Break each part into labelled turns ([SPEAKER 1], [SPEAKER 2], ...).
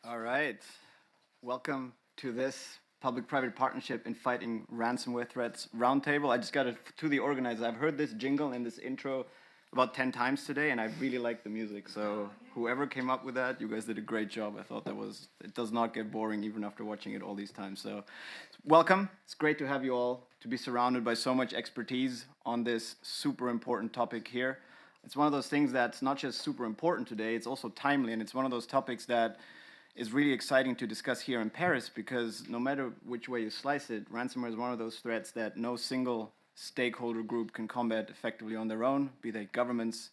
[SPEAKER 1] All right. Welcome to this public-private partnership in fighting ransomware threats roundtable. I just got to the organizers. I've heard this jingle and this intro about 10 times today, and I really like the music. So whoever came up with that, you guys did a great job. I thought it does not get boring even after watching it all these times. So welcome. It's great to have you all, to be surrounded by so much expertise on this super important topic here. It's one of those things that's not just super important today, it's also timely, and it's one of those topics that is really exciting to discuss here in Paris, because no matter which way you slice it, ransomware is one of those threats that no single stakeholder group can combat effectively on their own, be they governments,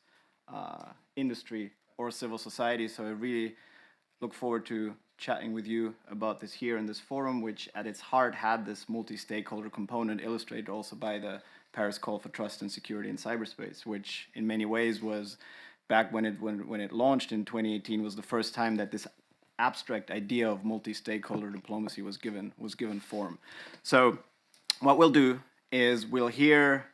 [SPEAKER 1] industry, or civil society. So I really look forward to chatting with you about this here in this forum, which at its heart had this multi-stakeholder component, illustrated also by the Paris Call for Trust and Security in Cyberspace, which in many ways was, back when it launched in 2018, was the first time that this abstract idea of multi-stakeholder diplomacy was given form. So what we'll do is we'll hear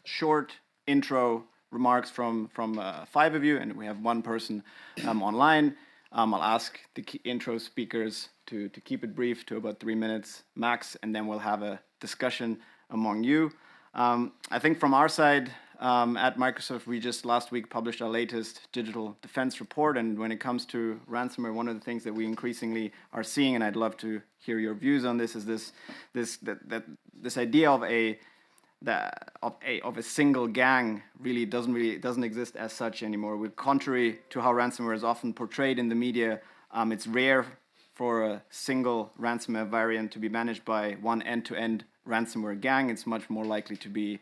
[SPEAKER 1] short intro remarks from 5 of you, and we have one person online. I'll ask the intro speakers to keep it brief to about 3 minutes max, and then we'll have a discussion among you. I think from our side, at Microsoft, we just last week published our latest digital defense report, and when it comes to ransomware, one of the things that we increasingly are seeing, and I'd love to hear your views on this, is this idea of a single gang really doesn't exist as such anymore. Contrary to how ransomware is often portrayed in the media, it's rare for a single ransomware variant to be managed by one end-to-end ransomware gang. It's much more likely to be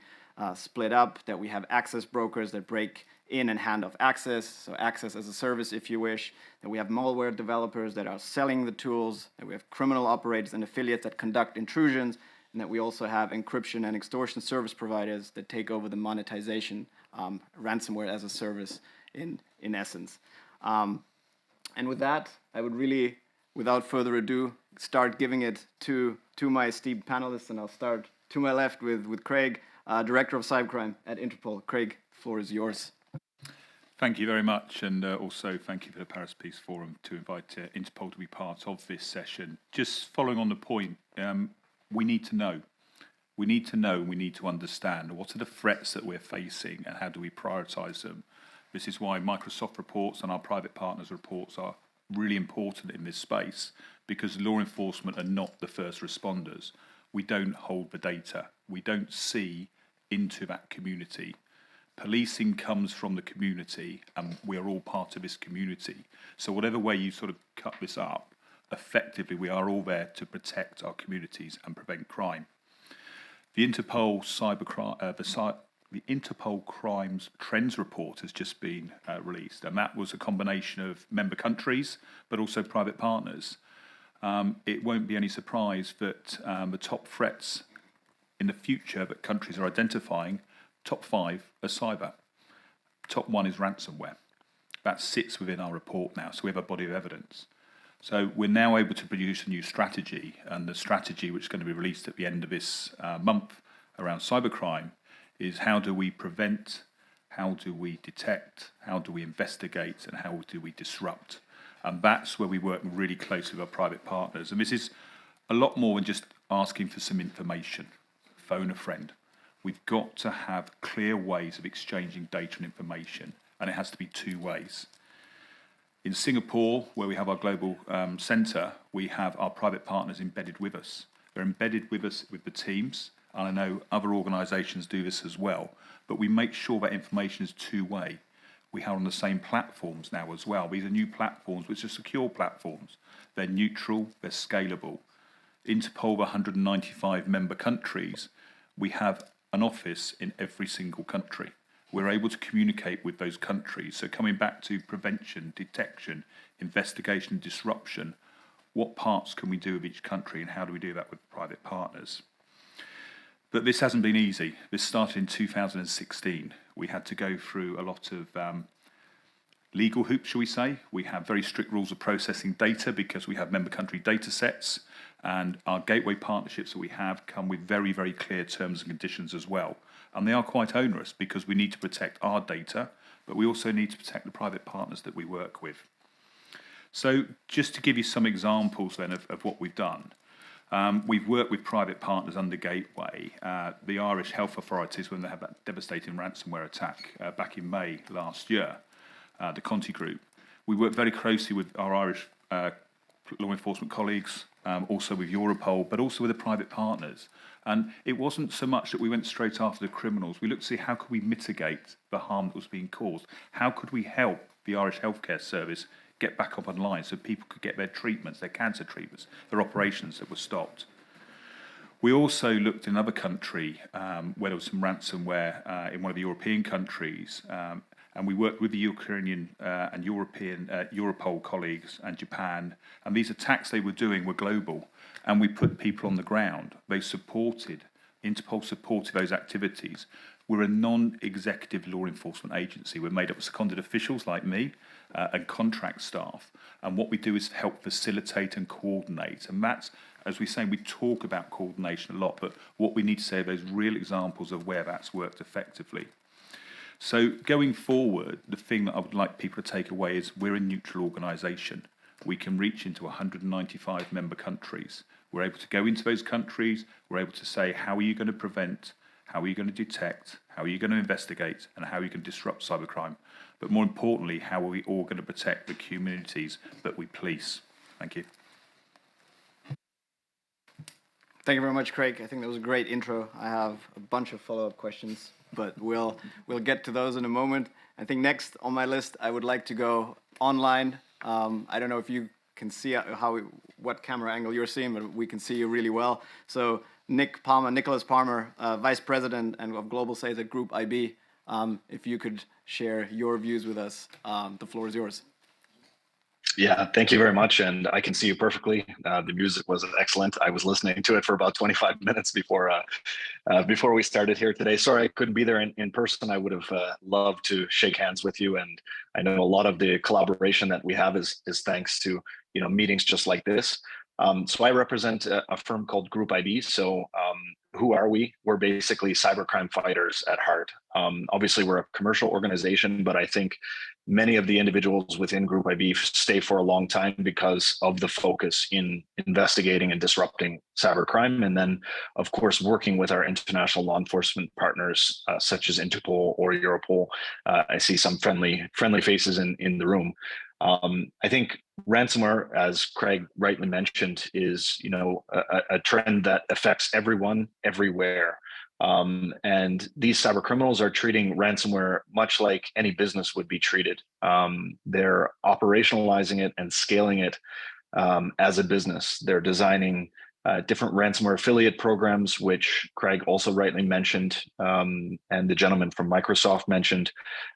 [SPEAKER 1] split up, that we have access brokers that break in and hand off access, so access as a service if you wish, that we have malware developers that are selling the tools, that we have criminal operators and affiliates that conduct intrusions, and that we also have encryption and extortion service providers that take over the monetization, ransomware as a service in essence. And with that, I would really, without further ado, start giving it to my esteemed panelists, and I'll start to my left with Craig, Director of Cybercrime at Interpol. Craig, the floor is yours.
[SPEAKER 2] Thank you very much, and also thank you for the Paris Peace Forum to invite Interpol to be part of this session. Just following on the point, we need to know. We need to know, we need to understand what are the threats that we're facing and how do we prioritise them. This is why Microsoft reports and our private partners' reports are really important in this space, because law enforcement are not the first responders. We don't hold the data. We don't see into that community. Policing comes from the community, and we're all part of this community. So whatever way you sort of cut this up, effectively we are all there to protect our communities and prevent crime. The Interpol the Interpol Crimes Trends Report has just been released, and that was a combination of member countries, but also private partners. It won't be any surprise that the top threats in the future that countries are identifying, top 5 are cyber. Top 1 is ransomware. That sits within our report now, so we have a body of evidence. So we're now able to produce a new strategy, and the strategy, which is going to be released at the end of this month around cybercrime, is how do we prevent, how do we detect, how do we investigate, and how do we disrupt. And that's where we work really closely with our private partners. And this is a lot more than just asking for some information. Phone a friend. We've got to have clear ways of exchanging data and information, and it has to be 2 ways. In Singapore, where we have our global centre, we have our private partners embedded with us. They're embedded with us with the teams, and I know other organisations do this as well, but we make sure that information is 2-way. We are on the same platforms now as well. These are new platforms, which are secure platforms. They're neutral, they're scalable. Interpol, 195 member countries, we have an office in every single country. We're able to communicate with those countries. So coming back to prevention, detection, investigation, disruption, what parts can we do with each country, and how do we do that with private partners? But this hasn't been easy. This started in 2016. We had to go through a lot of legal hoops, shall we say. We have very strict rules of processing data because we have member country data sets, and our gateway partnerships that we have come with very, very clear terms and conditions as well. And they are quite onerous because we need to protect our data, but we also need to protect the private partners that we work with. So just to give you some examples then of what we've done. We've worked with private partners under Gateway, the Irish health authorities when they had that devastating ransomware attack back in May last year, the Conti Group. We worked very closely with our Irish law enforcement colleagues, also with Europol, but also with the private partners. And it wasn't so much that we went straight after the criminals. We looked to see how could we mitigate the harm that was being caused? How could we help the Irish healthcare service get back up online so people could get their treatments, their cancer treatments, their operations that were stopped? We also looked in another country where there was some ransomware in one of the European countries, and we worked with the Ukrainian and European Europol colleagues and Japan, and these attacks they were doing were global, and we put people on the ground. Interpol supported those activities. We're a non-executive law enforcement agency. We're made up of seconded officials like me and contract staff. And what we do is help facilitate and coordinate. And that's, as we say, we talk about coordination a lot, but what we need to say are those real examples of where that's worked effectively. So going forward, the thing that I would like people to take away is we're a neutral organisation. We can reach into 195 member countries. We're able to go into those countries. We're able to say, how are you going to prevent? How are you going to detect? How are you going to investigate? And how are you going to disrupt cybercrime? But more importantly, how are we all going to protect the communities that we police? Thank you.
[SPEAKER 1] Thank you very much, Craig. I think that was a great intro. I have a bunch of follow-up questions, but we'll get to those in a moment. I think next on my list, I would like to go online. I don't know if you can see what camera angle you're seeing, but we can see you really well. So Nicholas Palmer, Vice President and of Global Sales at Group IB. If you could share your views with us, the floor is yours.
[SPEAKER 3] Yeah, thank you very much. And I can see you perfectly. The music was excellent. I was listening to it for about 25 minutes before we started here today. Sorry I couldn't be there in person. I would have loved to shake hands with you. And I know a lot of the collaboration that we have is thanks to meetings just like this. So I represent a firm called Group IB. So who are we? We're basically cybercrime fighters at heart. Obviously, we're a commercial organization, but I think many of the individuals within Group IB stay for a long time because of the focus in investigating and disrupting cybercrime. And then, of course, working with our international law enforcement partners, such as Interpol or Europol. I see some friendly faces in the room. I think ransomware, as Craig rightly mentioned, is a trend that affects everyone everywhere. And these cyber criminals are treating ransomware much like any business would be treated. They're operationalizing it and scaling it as a business. They're designing different ransomware affiliate programs, which Craig also rightly mentioned, and the gentleman from Microsoft mentioned,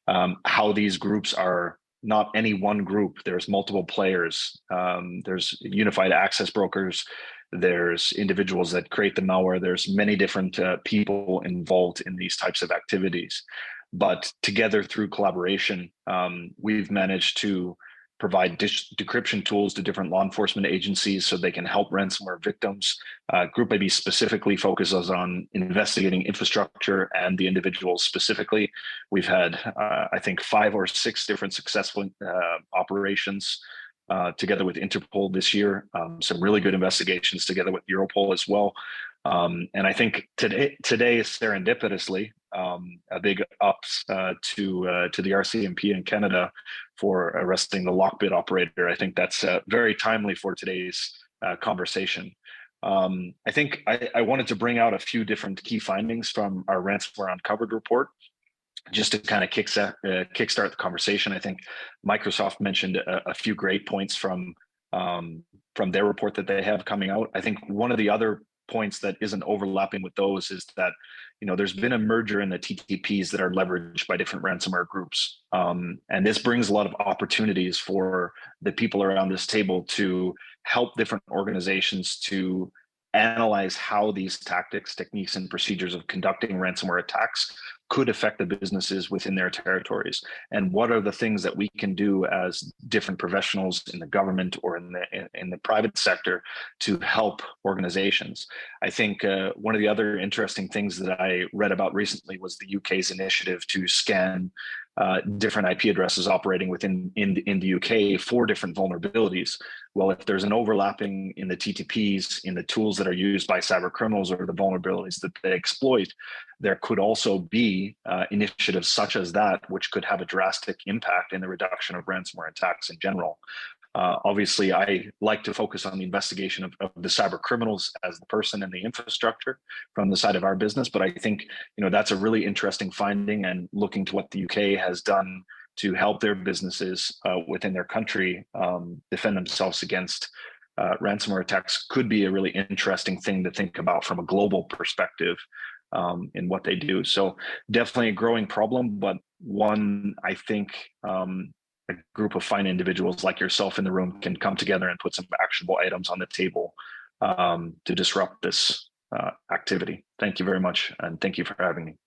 [SPEAKER 3] how these groups are not any one group. There's multiple players. There's unified access brokers. There's individuals that create the malware. There's many different people involved in these types of activities. But together through collaboration, we've managed to provide decryption tools to different law enforcement agencies so they can help ransomware victims. Group IB specifically focuses on investigating infrastructure and the individuals specifically. We've had, I think, 5 or 6 different successful operations together with Interpol this year, some really good investigations together with Europol as well. And I think today serendipitously, a big ups to the RCMP in Canada for arresting the Lockbit operator. I think that's very timely for today's conversation. I think I wanted to bring out a few different key findings from our Ransomware Uncovered report, just to kind of kickstart the conversation. I think Microsoft mentioned a few great points from their report that they have coming out. I think one of the other points that isn't overlapping with those is that there's been a merger in the TTPs that are leveraged by different ransomware groups, and this brings a lot of opportunities for the people around this table to help different organizations to analyze how these tactics, techniques, and procedures of conducting ransomware attacks could affect the businesses within their territories, and what are the things that we can do as different professionals in the government or in the private sector to help organizations. I think one of the other interesting things that I read about recently was the UK's initiative to scan different IP addresses operating within in the UK for different vulnerabilities. Well, if there's an overlapping in the TTPs, in the tools that are used by cyber criminals or the vulnerabilities that they exploit, there could also be initiatives such as that, which could have a drastic impact in the reduction of ransomware attacks in general. Obviously, I like to focus on the investigation of the cyber criminals as the person and the infrastructure from the side of our business. But I think that's a really interesting finding, and looking to what the UK has done to help their businesses within their country defend themselves against ransomware attacks could be a really interesting thing to think about from a global perspective in what they do. So definitely a growing problem, but one I think a group of fine individuals like yourself in the room can come together and put some actionable items on the table to disrupt this activity. Thank you very much, and thank you for having me.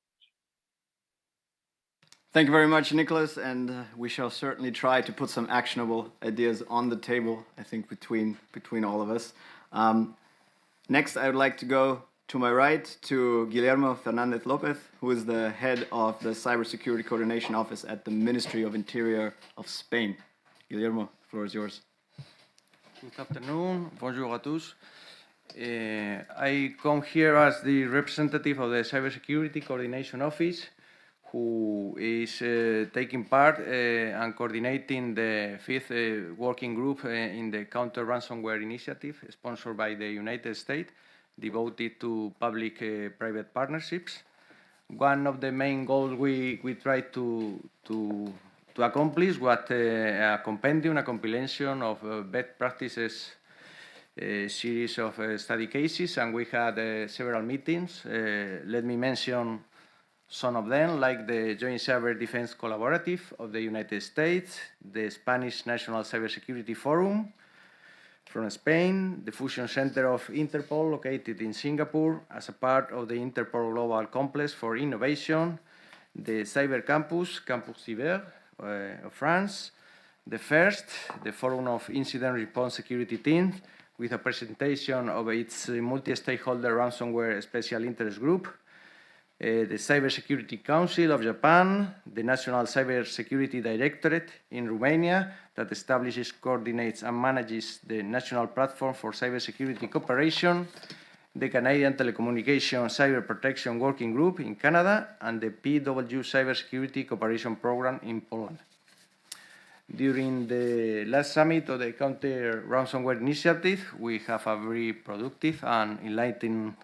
[SPEAKER 1] Thank you very much, Nicholas, and we shall certainly try to put some actionable ideas on the table, I think, between all of us. Next, I would like to go to my right to Guillermo Fernandez Lopez, who is the head of the Cybersecurity Coordination Office at the Ministry of Interior of Spain. Guillermo, the floor is yours.
[SPEAKER 4] Good afternoon. Bonjour à tous. I come here as the representative of the Cybersecurity Coordination Office, who is taking part and coordinating the 5th working group in the counter-ransomware initiative sponsored by the United States, devoted to public-private partnerships. One of the main goals we try to accomplish was a compendium, a compilation of best practices series of study cases, and we had several meetings. Let me mention some of them, like the Joint Cyber Defense Collaborative of the United States, the Spanish National Cybersecurity Forum from Spain, the Fusion Center of Interpol located in Singapore as a part of the Interpol Global Complex for Innovation, the Cyber Campus, Campus Cyber of France, the Forum of Incident Response Security Teams, with a presentation of its multi-stakeholder ransomware special interest group, the Cybersecurity Council of Japan, the National Cybersecurity Directorate in Romania that establishes, coordinates, and manages the National Platform for Cybersecurity Cooperation, the Canadian Telecommunication Cyber Protection Working Group in Canada, and the PW Cybersecurity Cooperation Program in Poland. During the last summit of the Counter-Ransomware Initiative, we have a very productive and enlightening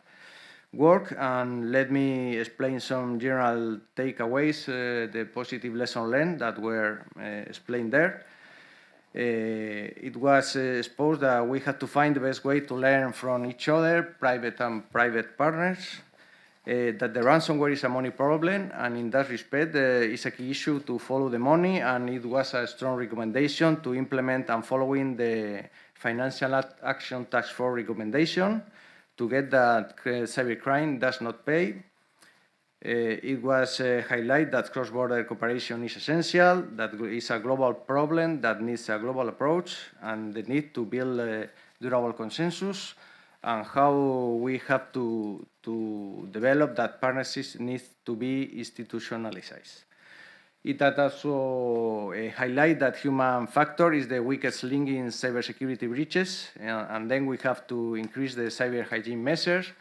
[SPEAKER 4] work, and let me explain some general takeaways, the positive lesson learned that were explained there. It was exposed that we had to find the best way to learn from each other, private and private partners, that the ransomware is a money problem, and in that respect, it's a key issue to follow the money, and it was a strong recommendation to implement and following the Financial Action Task Force recommendation to get that cybercrime does not pay. It was highlighted that cross-border cooperation is essential, that is a global problem that needs a global approach, and the need to build a durable consensus, and how we have to develop that partnerships needs to be institutionalized. It had also highlighted that human factor is the weakest link in cybersecurity breaches, and then we have to increase the cyber hygiene measures.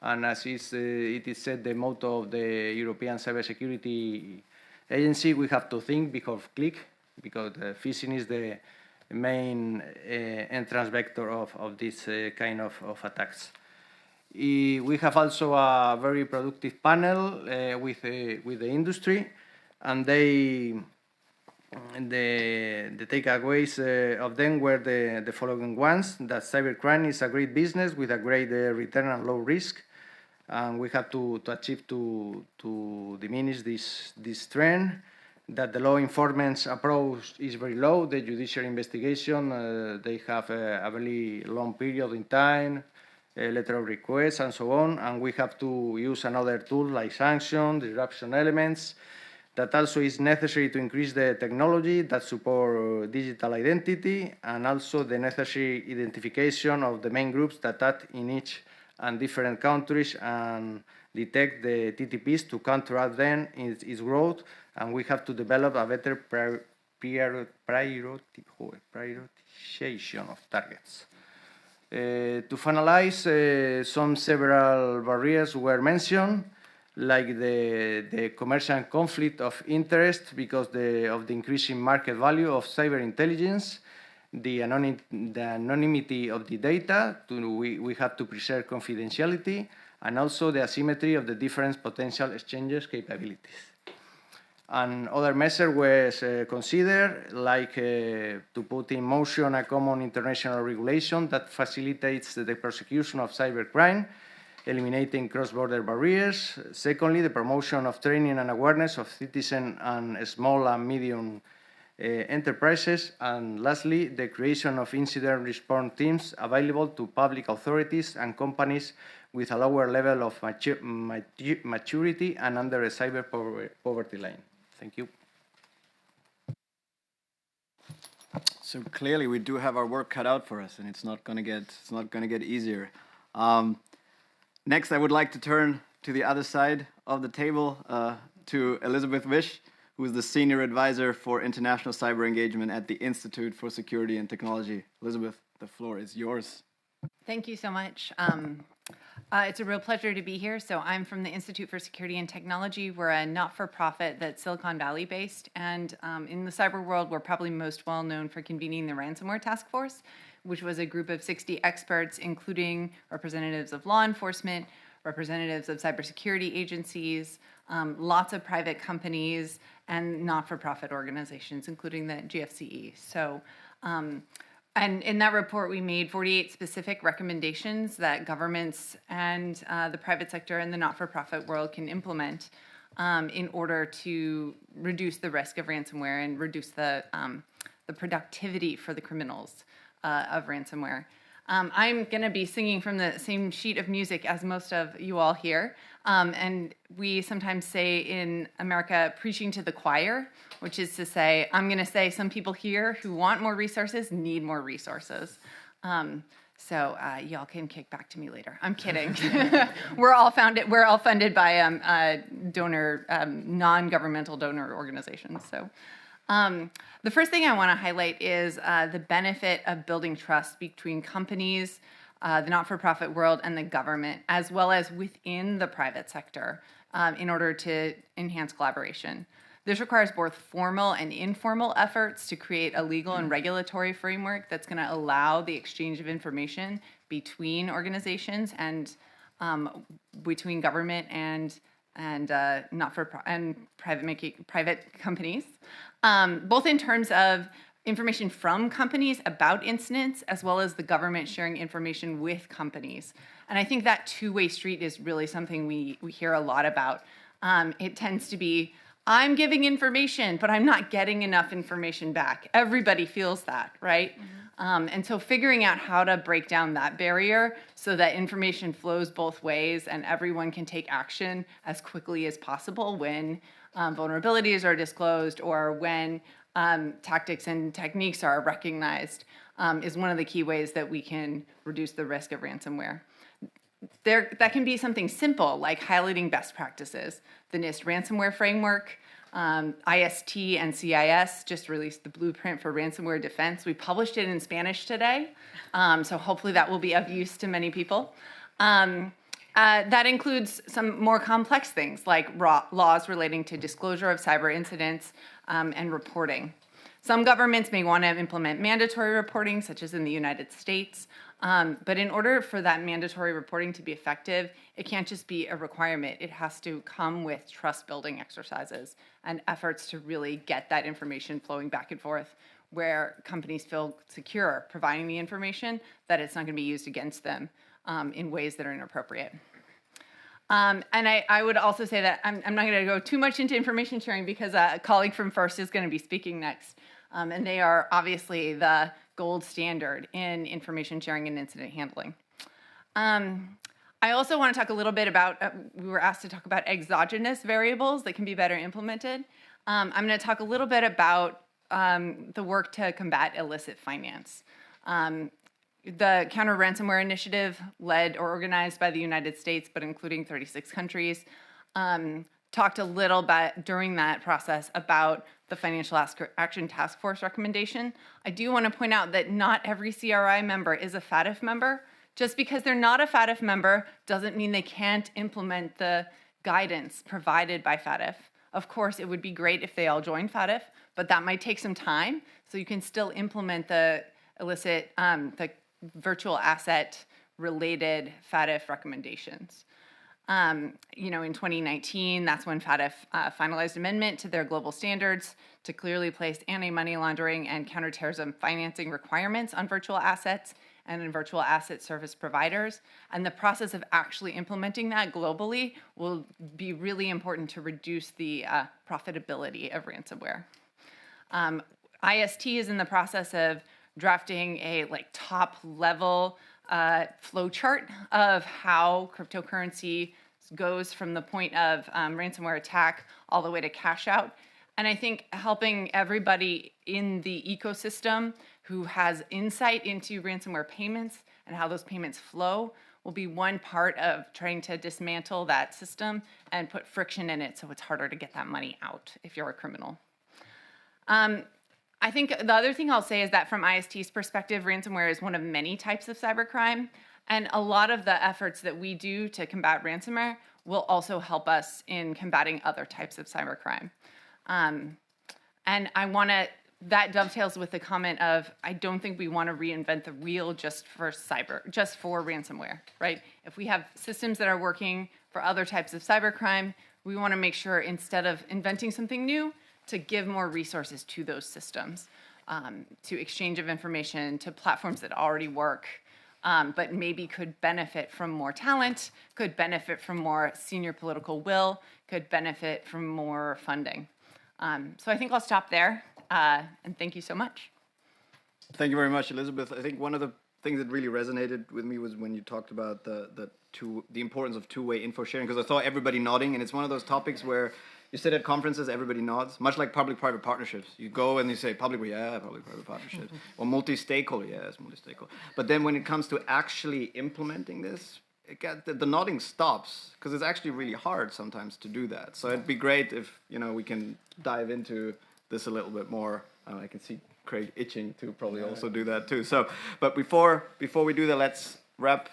[SPEAKER 4] And as it is said, the motto of the European Cybersecurity Agency, we have to think before click, because phishing is the main entrance vector of this kind of attacks. We have also a very productive panel with the industry, and the takeaways of them were the following ones: that cybercrime is a great business with a great return and low risk, and we have to achieve to diminish this trend. That the law enforcement's approach is very low. The judicial investigation, they have a very long period in time, letter of request, and so on, and we have to use another tool like sanction, disruption elements. That also is necessary to increase the technology that support digital identity, and also the necessary identification of the main groups that act in each and different countries, and detect the TTPs to counteract them in its growth, and we have to develop a better prioritization of targets. To finalize, several barriers were mentioned, like the commercial conflict of interest because of the increasing market value of cyber intelligence, the anonymity of the data, we have to preserve confidentiality, and also the asymmetry of the different potential exchanges capabilities. And other measures were considered, like to put in motion a common international regulation that facilitates the prosecution of cybercrime, eliminating cross-border barriers. Secondly, the promotion of training and awareness of citizens and small and medium enterprises. And lastly, the creation of incident response teams available to public authorities and companies with a lower level of maturity and under a cyber poverty line. Thank you.
[SPEAKER 1] So clearly, we do have our work cut out for us, and it's not going to get easier. Next, I would like to turn to the other side of the table to Elizabeth Wish, who is the Senior Advisor for International Cyber Engagement at the Institute for Security and Technology. Elizabeth, the floor is yours.
[SPEAKER 5] Thank you so much. It's a real pleasure to be here. So I'm from the Institute for Security and Technology. We're a not-for-profit that's Silicon Valley based. And in the cyber world, we're probably most well known for convening the Ransomware Task Force, which was a group of 60 experts, including representatives of law enforcement, representatives of cybersecurity agencies, lots of private companies, and not-for-profit organizations, including the GFCE. So, and in that report, we made 48 specific recommendations that governments and the private sector and the not-for-profit world can implement in order to reduce the risk of ransomware and reduce the productivity for the criminals of ransomware. I'm going to be singing from the same sheet of music as most of you all here. And we sometimes say in America, preaching to the choir, which is to say, I'm going to say some people here who want more resources need more resources. So y'all can kick back to me later. I'm kidding. We're all funded by donor, non-governmental donor organizations. So. The first thing I want to highlight is the benefit of building trust between companies, the not-for-profit world, and the government, as well as within the private sector in order to enhance collaboration. This requires both formal and informal efforts to create a legal and regulatory framework that's going to allow the exchange of information between organizations and between government and private companies, both in terms of information from companies about incidents, as well as the government sharing information with companies. And I think that two-way street is really something we hear a lot about. It tends to be, I'm giving information, but I'm not getting enough information back. Everybody feels that, right? Mm-hmm. And so figuring out how to break down that barrier so that information flows both ways and everyone can take action as quickly as possible when vulnerabilities are disclosed or when tactics and techniques are recognized is one of the key ways that we can reduce the risk of ransomware. That can be something simple like highlighting best practices. The NIST ransomware framework, IST and CIS just released the blueprint for ransomware defense. We published it in Spanish today, so hopefully that will be of use to many people. That includes some more complex things like laws relating to disclosure of cyber incidents and reporting. Some governments may want to implement mandatory reporting, such as in the United States. But in order for that mandatory reporting to be effective, it can't just be a requirement. It has to come with trust-building exercises and efforts to really get that information flowing back and forth where companies feel secure providing the information, that it's not going to be used against them in ways that are inappropriate. And I would also say that I'm not going to go too much into information sharing because a colleague from FIRST is going to be speaking next. And they are obviously the gold standard in information sharing and incident handling. I also want to talk a little bit about, we were asked to talk about exogenous variables that can be better implemented. I'm going to talk a little bit about the work to combat illicit finance. The Counter-Ransomware Initiative, led or organized by the United States, but including 36 countries, talked a little bit during that process about the Financial Action Task Force recommendation. I do want to point out that not every CRI member is a FATF member. Just because they're not a FATF member doesn't mean they can't implement the guidance provided by FATF. Of course, it would be great if they all joined FATF, but that might take some time. So you can still implement the the virtual asset related FATF recommendations. You know, in 2019, that's when FATF finalized amendment to their global standards to clearly place anti-money laundering and counterterrorism financing requirements on virtual assets and in virtual asset service providers. And the process of actually implementing that globally will be really important to reduce the profitability of ransomware. IST is in the process of drafting a top level flow chart of how cryptocurrency goes from the point of ransomware attack all the way to cash out. And I think helping everybody in the ecosystem who has insight into ransomware payments and how those payments flow will be one part of trying to dismantle that system and put friction in it so it's harder to get that money out if you're a criminal. I think the other thing I'll say is that from IST's perspective, ransomware is one of many types of cybercrime, and a lot of the efforts that we do to combat ransomware will also help us in combating other types of cybercrime. And that dovetails with the comment of, I don't think we want to reinvent the wheel just for ransomware, right? If we have systems that are working for other types of cybercrime, we want to make sure instead of inventing something new, to give more resources to those systems, to exchange of information, to platforms that already work, but maybe could benefit from more talent, could benefit from more senior political will, could benefit from more funding. So I think I'll stop there, and thank you so much.
[SPEAKER 1] Thank you very much, Elizabeth. I think one of the things that really resonated with me was when you talked about the importance of two-way info sharing, because I saw everybody nodding, and it's one of those topics where you sit at conferences, everybody nods, much like public-private partnerships. You go and you say, public-private partnerships. Or multi-stakeholder, yes, multi-stakeholder. But then when it comes to actually implementing this, the nodding stops, because it's actually really hard sometimes to do that. So it'd be great if we can dive into this a little bit more. I can see Craig itching to probably also do that too. So, but before we do that, let's wrap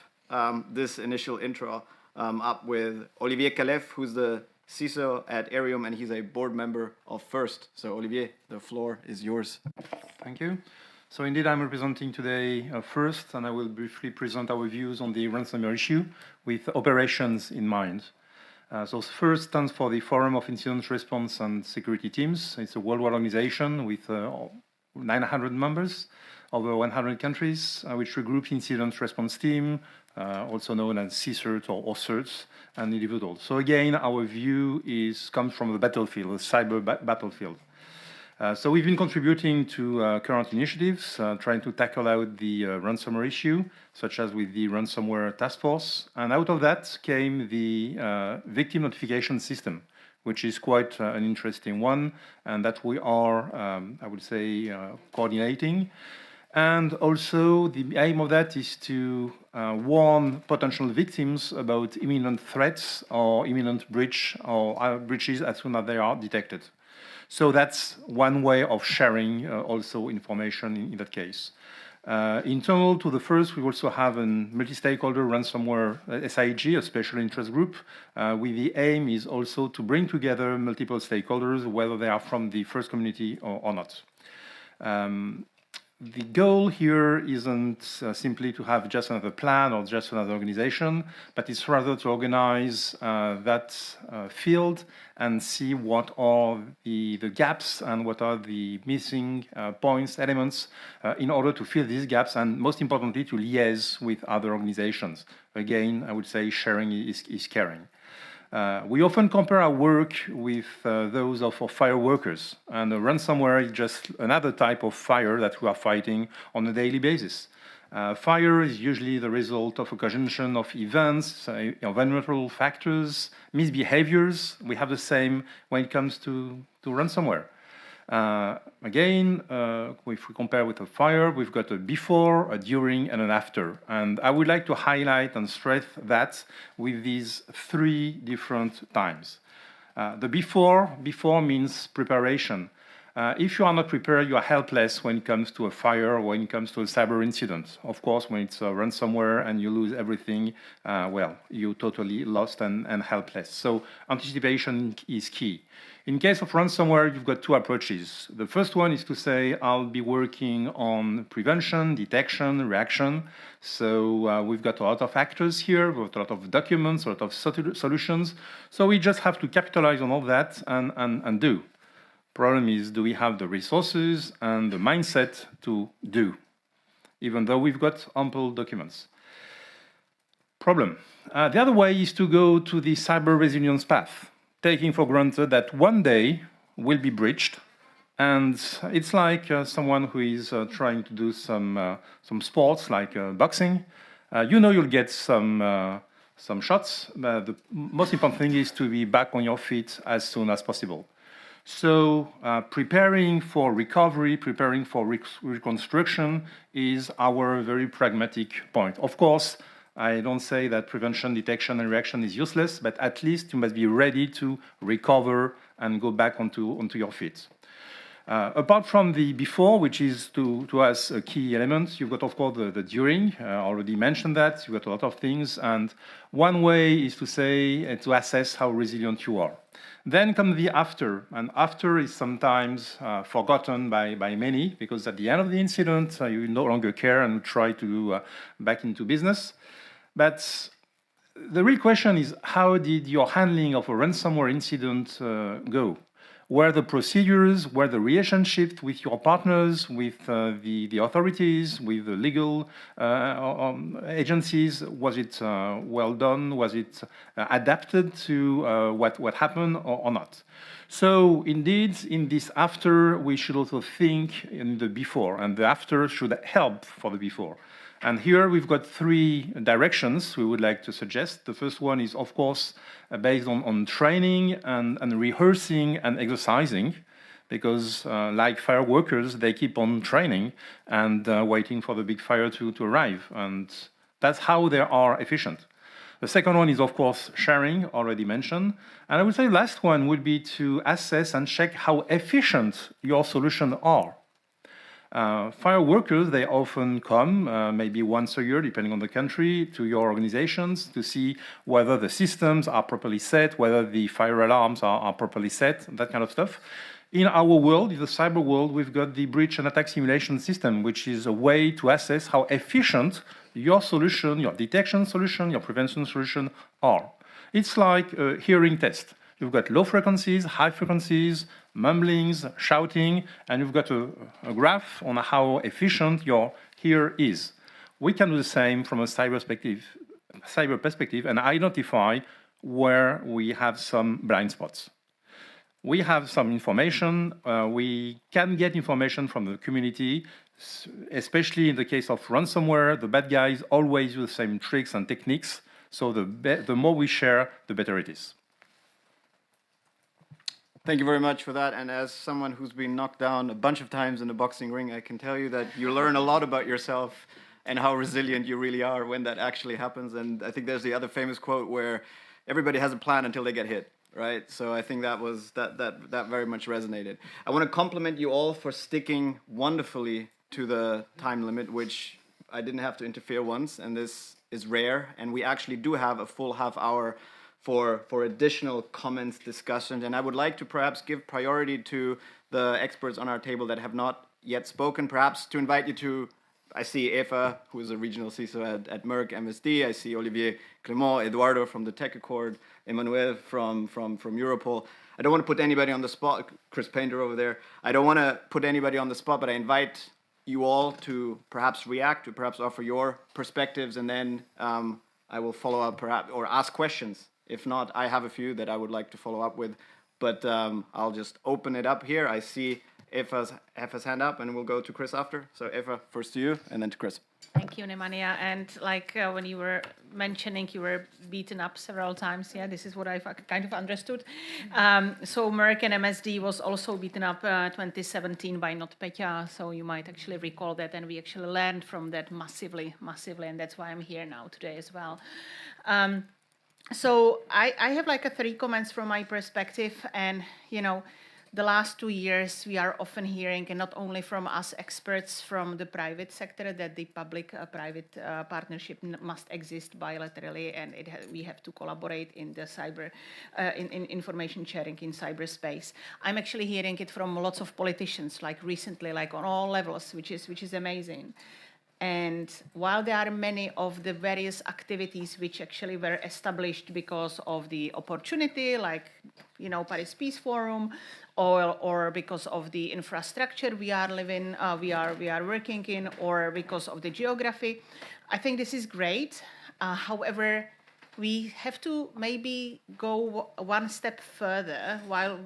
[SPEAKER 1] this initial intro up with Olivier Calef, who's the CISO at Arium, and he's a board member of FIRST. So Olivier, the floor is yours.
[SPEAKER 6] Thank you. So indeed, I'm representing today FIRST, and I will briefly present our views on the ransomware issue with operations in mind. So FIRST stands for the Forum of Incident Response and Security Teams. It's a worldwide organization with 900 members over 100 countries, which regroup incident response team, also known as CSIRT or OSIRTs, and individuals. So again, our view comes from the battlefield, the cyber battlefield. So we've been contributing to current initiatives, trying to tackle out the ransomware issue, such as with the Ransomware Task Force. And out of that came the victim notification system, which is quite an interesting one, and that we are, I would say, coordinating. And also, the aim of that is to warn potential victims about imminent threats or imminent breach or breaches as soon as they are detected. So that's one way of sharing also information in that case. Internal to the FIRST, we also have a multi-stakeholder ransomware SIG, a special interest group, with the aim is also to bring together multiple stakeholders, whether they are from the FIRST community or not. The goal here isn't simply to have just another plan or just another organization, but it's rather to organize that field and see what are the gaps and what are the missing points, elements, in order to fill these gaps and, most importantly, to liaise with other organizations. Again, I would say sharing is caring. We often compare our work with those of fire workers, and ransomware is just another type of fire that we are fighting on a daily basis. Fire is usually the result of a conjunction of events, environmental factors, misbehaviors. We have the same when it comes to ransomware. Again, if we compare with a fire, we've got a before, a during, and an after. And I would like to highlight and stress that with these three different times. The before means preparation. If you are not prepared, you are helpless when it comes to a fire or when it comes to a cyber incident. Of course, when it's a ransomware and you lose everything, well, you're totally lost and helpless. So anticipation is key. In case of ransomware, you've got two approaches. The first one is to say, I'll be working on prevention, detection, reaction. So we've got a lot of actors here, we've got a lot of documents, a lot of solutions. So we just have to capitalize on all that and do. Problem is, do we have the resources and the mindset to do, even though we've got ample documents? Problem. The other way is to go to the cyber resilience path, taking for granted that one day will be breached, and it's like someone who is trying to do some sports like boxing. You know you'll get some shots, but the most important thing is to be back on your feet as soon as possible. So preparing for recovery, preparing for reconstruction is our very pragmatic point. Of course, I don't say that prevention, detection, and reaction is useless, but at least you must be ready to recover and go back onto your feet. Apart from the before, which is to us a key element, you've got, of course, the during. I already mentioned that. You've got a lot of things. And one way is to say, to assess how resilient you are. Then comes the after, and after is sometimes forgotten by many, because at the end of the incident, you no longer care and try to go back into business. But the real question is, how did your handling of a ransomware incident go? Were the procedures, were the relationships with your partners, with the authorities, with the legal agencies, was it well done? Was it adapted to what happened or not? So indeed, in this after, we should also think in the before, and the after should help for the before. And here we've got three directions we would like to suggest. The first one is, of course, based on training and rehearsing and exercising, because like fire workers, they keep on training and waiting for the big fire to arrive. And that's how they are efficient. The second one is, of course, sharing, already mentioned. And I would say the last one would be to assess and check how efficient your solutions are. Fire workers, they often come, maybe once a year, depending on the country, to your organizations to see whether the systems are properly set, whether the fire alarms are properly set, that kind of stuff. In our world, in the cyber world, we've got the breach and attack simulation system, which is a way to assess how efficient your solution, your detection solution, your prevention solution are. It's like a hearing test. You've got low frequencies, high frequencies, mumblings, shouting, and you've got a graph on how efficient your hear is. We can do the same from a cyber perspective and identify where we have some blind spots. We have some information. We can get information from the community, especially in the case of ransomware. The bad guys always use the same tricks and techniques, so the more we share, the better it is.
[SPEAKER 1] Thank you very much for that. And as someone who's been knocked down a bunch of times in the boxing ring, I can tell you that you learn a lot about yourself and how resilient you really are when that actually happens. And I think there's the other famous quote where everybody has a plan until they get hit, right? So I think that very much resonated. I want to compliment you all for sticking wonderfully to the time limit, which I didn't have to interfere once, and this is rare. And we actually do have a full half hour for additional comments, discussions, and I would like to perhaps give priority to the experts on our table that have not yet spoken, perhaps to invite you to, I see Eva, who is a regional CISO at Merck MSD, I see Olivier Clément, Eduardo from the Tech Accord, Emmanuel from Europol. I don't want to put anybody on the spot, Chris Painter over there. I don't want to put anybody on the spot, but I invite you all to perhaps react, to perhaps offer your perspectives, and then I will follow up perhaps, or ask questions. If not, I have a few that I would like to follow up with, but I'll just open it up here. I see Eva's hand up, and we'll go to Chris after. So Eva, first to you, and then to Chris.
[SPEAKER 7] Thank you, Nemanja. And like when you were mentioning, you were beaten up several times. Yeah, this is what I've kind of understood. So Merck and MSD was also beaten up 2017 by NotPetya. So you might actually recall that, and we actually learned from that massively, and that's why I'm here now today as well. So I have like 3 comments from my perspective, and the last 2 years we are often hearing, and not only from us experts from the private sector, that the public-private partnership must exist bilaterally, and we have to collaborate in the cyber, in information sharing in cyberspace. I'm actually hearing it from lots of politicians, like recently, like on all levels, which is amazing. And while there are many of the various activities which actually were established because of the opportunity, like Paris Peace Forum, or because of the infrastructure we are living, we are working in, or because of the geography, I think this is great. However, we have to maybe go one step further. While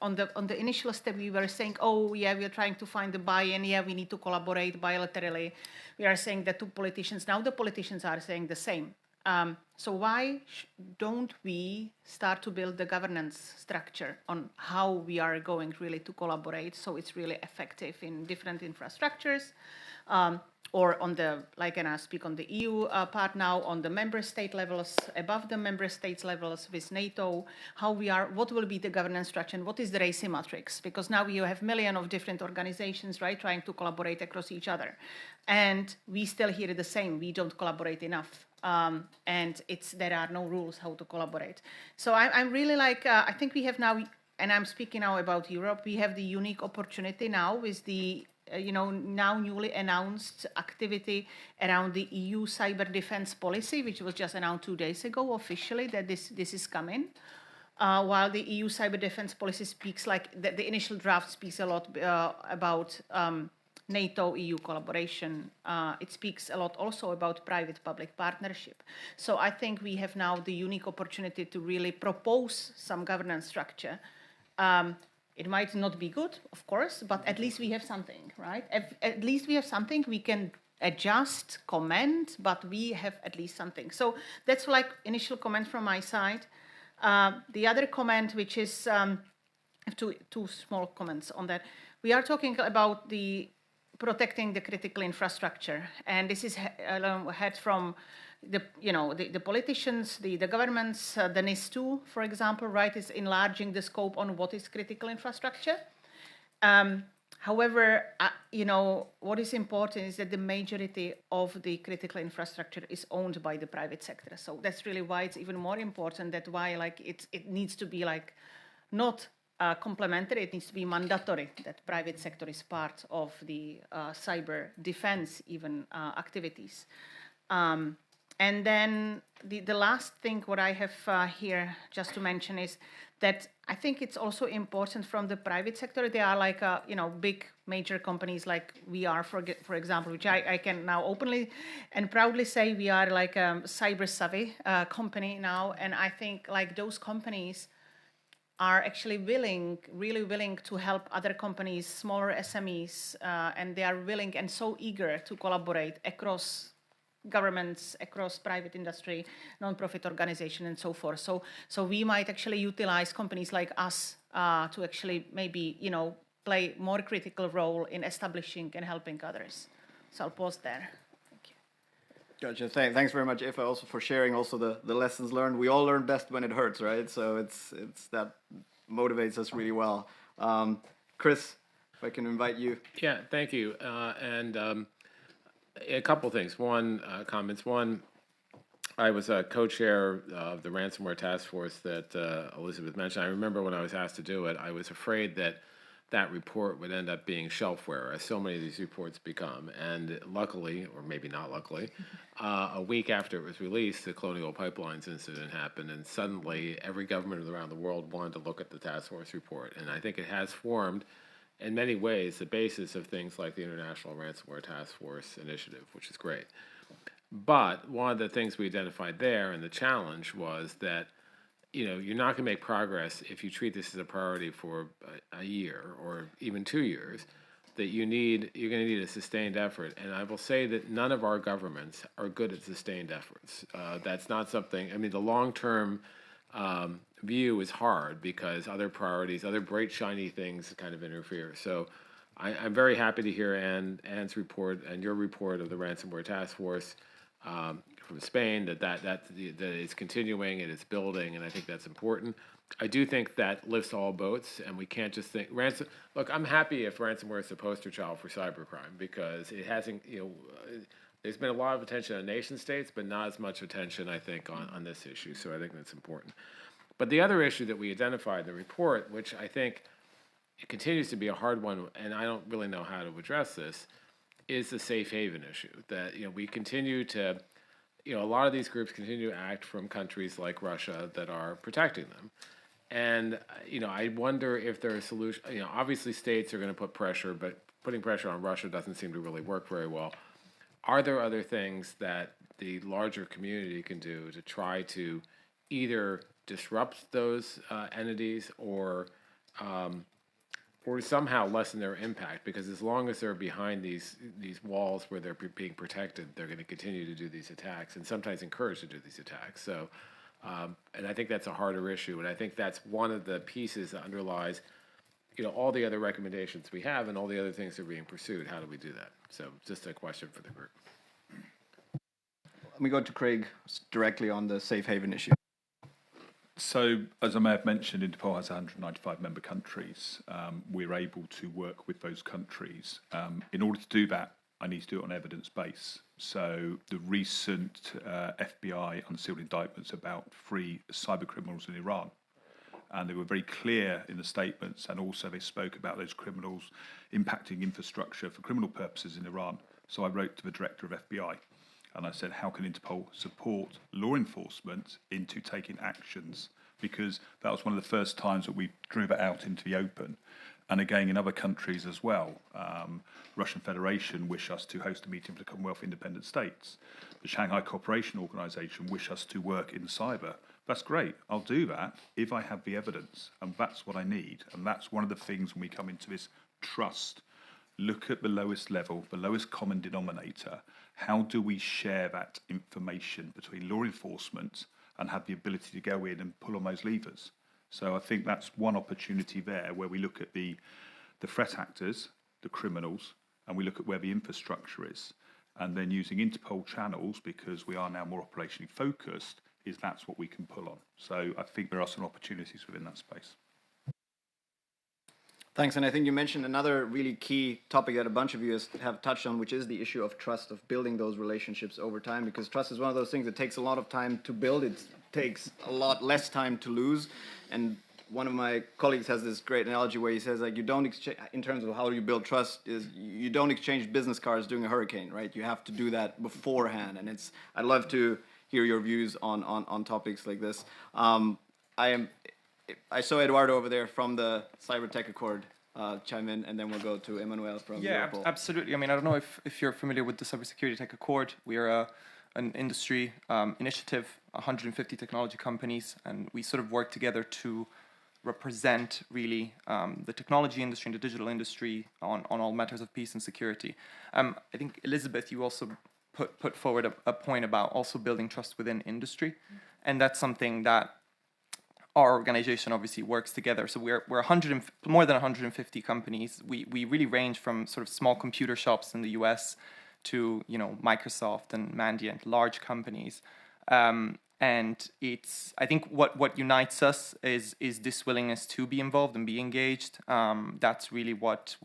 [SPEAKER 7] on the initial step we were saying, oh yeah, we are trying to find the buy-in, yeah, we need to collaborate bilaterally. We are saying that to politicians. Now the politicians are saying the same. So why don't we start to build the governance structure on how we are going really to collaborate, so it's really effective in different infrastructures? Or on the, like, and I speak on the EU part now, on the member state levels, above the member states levels with NATO, what will be the governance structure, and what is the RACI matrix? Because now you have millions of different organizations, right, trying to collaborate across each other. And we still hear the same, we don't collaborate enough. And there are no rules how to collaborate. So I'm really like, I think we have now, and I'm speaking now about Europe, we have the unique opportunity now with the now newly announced activity around the EU cyber defense policy, which was just announced 2 days ago officially that this is coming. While the EU cyber defense policy speaks, like the initial draft speaks a lot about NATO-EU collaboration, it speaks a lot also about private-public partnership. So I think we have now the unique opportunity to really propose some governance structure. It might not be good, of course, but at least we have something, right? At least we have something we can adjust, comment, but we have at least something. So that's like initial comment from my side. The other comment, which is two small comments on that. We are talking about protecting the critical infrastructure, and this is had from the politicians, the governments, the NIS2, for example, right, is enlarging the scope on what is critical infrastructure. However, what is important is that the majority of the critical infrastructure is owned by the private sector. So that's really why it's even more important. That why it needs to be not complementary. It needs to be mandatory that private sector is part of the cyber defense even activities. And then the last thing what I have here just to mention is that I think it's also important from the private sector. There are big major companies like we are, for example, which I can now openly and proudly say we are like a cyber savvy company now. And I think those companies are actually really willing to help other companies, smaller SMEs, and they are willing and so eager to collaborate across governments, across private industry, non-profit organization, and so forth. So we might actually utilize companies like us to actually maybe play more critical role in establishing and helping others. So I'll pause there. Thank you.
[SPEAKER 1] Gotcha. Thanks very much, Aoife, also for sharing also the lessons learned. We all learn best when it hurts, right? So it's that motivates us really well. Chris, if I can invite you.
[SPEAKER 8] Yeah, thank you. A couple things. One, comments. One, I was a co-chair of the ransomware task force that Elizabeth mentioned. I remember when I was asked to do it, I was afraid that report would end up being shelfware, as so many of these reports become. And luckily, or maybe not luckily, a week after it was released, the Colonial Pipelines incident happened, and suddenly every government around the world wanted to look at the task force report. And I think it has formed, in many ways, the basis of things like the International Ransomware Task Force Initiative, which is great. But one of the things we identified there, and the challenge, was that you're not going to make progress if you treat this as a priority for a year or even 2 years. That you're going to need a sustained effort. And I will say that none of our governments are good at sustained efforts. That's not something. I mean, the long-term view is hard because other priorities, other bright, shiny things kind of interfere. So I'm very happy to hear Anne's report and your report of the Ransomware Task Force. from Spain, that it's continuing and it's building, and I think that's important. I do think that lifts all boats, and we can't just think ransom. Look, I'm happy if ransomware is the poster child for cybercrime, because it hasn't, there's been a lot of attention on nation states, but not as much attention, I think, on this issue. So I think that's important. But the other issue that we identified in the report, which I think it continues to be a hard one, and I don't really know how to address this, is the safe haven issue. That we continue to, a lot of these groups continue to act from countries like Russia that are protecting them. And I wonder if there are solutions. Obviously states are going to put pressure, but putting pressure on Russia doesn't seem to really work very well. Are there other things that the larger community can do to try to either disrupt those entities or somehow lessen their impact? Because as long as they're behind these walls where they're being protected, they're going to continue to do these attacks, and sometimes encouraged to do these attacks. So, and I think that's a harder issue, and I think that's one of the pieces that underlies, all the other recommendations we have and all the other things that are being pursued. How do we do that? So, just a question for the group.
[SPEAKER 1] Let me go to Craig directly on the safe haven issue.
[SPEAKER 2] So, as I may have mentioned, Interpol has 195 member countries. We're able to work with those countries. In order to do that, I need to do it on evidence base. So the recent FBI unsealed indictments about 3 cyber criminals in Iran, and they were very clear in the statements, and also they spoke about those criminals impacting infrastructure for criminal purposes in Iran. So I wrote to the director of FBI, and I said, how can Interpol support law enforcement into taking actions? Because that was one of the first times that we drew that out into the open. And again, in other countries as well. Russian Federation wish us to host a meeting for the Commonwealth of Independent States. The Shanghai Cooperation Organization wish us to work in cyber. That's great. I'll do that if I have the evidence. And that's what I need. And that's one of the things when we come into this trust. Look at the lowest level, the lowest common denominator. How do we share that information between law enforcement and have the ability to go in and pull on those levers? So I think that's one opportunity there where we look at the threat actors, the criminals, and we look at where the infrastructure is. And then using Interpol channels, because we are now more operationally focused, that's what we can pull on. So I think there are some opportunities within that space.
[SPEAKER 1] Thanks, and I think you mentioned another really key topic that a bunch of you have touched on, which is the issue of trust, of building those relationships over time, because trust is one of those things that takes a lot of time to build. It takes a lot less time to lose. And one of my colleagues has this great analogy where he says, like, you don't exchange, in terms of how you build trust, is you don't exchange business cards during a hurricane, right? You have to do that beforehand. And I'd love to hear your views on topics like this. I saw Eduardo over there from the Cyber Tech Accord chime in, and then we'll go to Emmanuel from Europol.
[SPEAKER 9] Yeah, absolutely. I mean, I don't know if you're familiar with the Cybersecurity Tech Accord. We are an industry initiative, 150 technology companies, and we sort of work together to represent really the technology industry and the digital industry on all matters of peace and security. I think, Elizabeth, you also put forward a point about also building trust within industry, and that's something that our organization obviously works together. So we're more than 150 companies. We really range from sort of small computer shops in the US to Microsoft and Mandiant, large companies. And it's, I think what unites us is this willingness to be involved and be engaged. That's really what's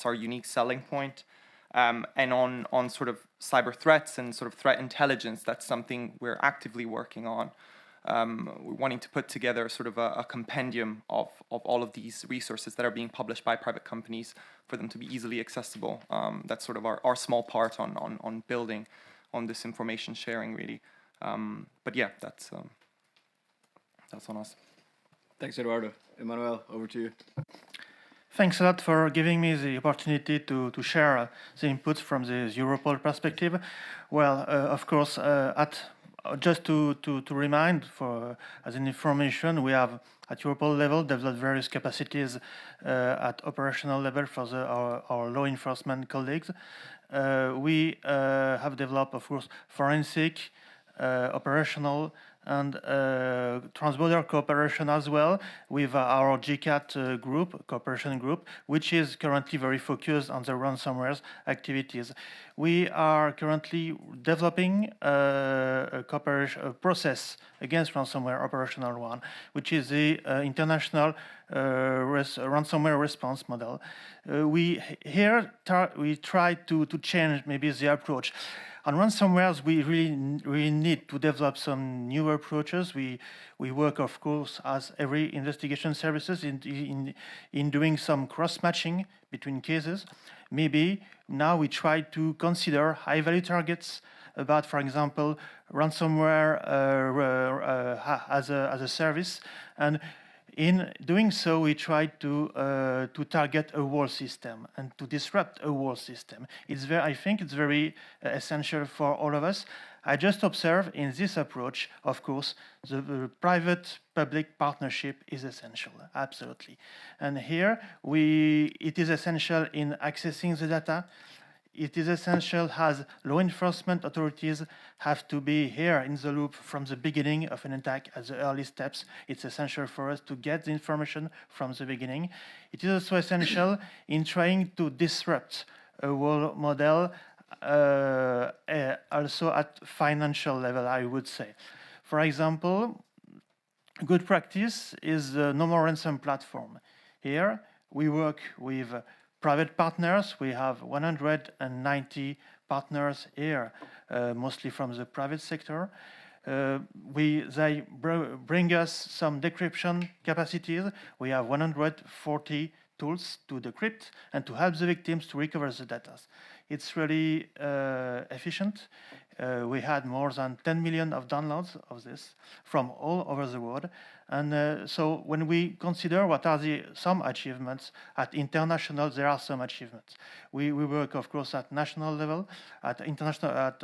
[SPEAKER 9] our unique selling point. And on sort of cyber threats and sort of threat intelligence, that's something we're actively working on. We're wanting to put together sort of a compendium of all of these resources that are being published by private companies for them to be easily accessible. That's sort of our small part on building on this information sharing, really. But yeah, that's on us.
[SPEAKER 1] Thanks, Eduardo. Emmanuel, over to you.
[SPEAKER 10] Thanks a lot for giving me the opportunity to share the inputs from the Europol perspective. Well, of course, just to remind, as an information, we have at Europol level developed various capacities at operational level for our law enforcement colleagues. We have developed, of course, forensic, operational, and transborder cooperation as well with our GCAT group, cooperation group, which is currently very focused on the ransomware activities. We are currently developing a cooperation process against ransomware, operational one, which is the international ransomware response model. We try to change maybe the approach. On ransomwares, we really need to develop some new approaches. We work, of course, as every investigation services in doing some cross-matching between cases. Maybe now we try to consider high-value targets about, for example, ransomware as a service, and in doing so, we try to target a whole system and to disrupt a whole system. I think it's very essential for all of us. I just observe in this approach, of course, the private-public partnership is essential, absolutely. And here, it is essential in accessing the data. It is essential as law enforcement authorities have to be here in the loop from the beginning of an attack at the early steps. It's essential for us to get the information from the beginning. It is also essential in trying to disrupt a whole model, also at financial level, I would say. For example, good practice is the No More Ransom platform. Here, we work with private partners. We have 190 partners here, mostly from the private sector. They bring us some decryption capacities. We have 140 tools to decrypt and to help the victims to recover the data. It's really efficient. We had more than 10 million of downloads of this from all over the world. And so when we consider what are some achievements at international, there are some achievements. We work, of course, at national level, at international, at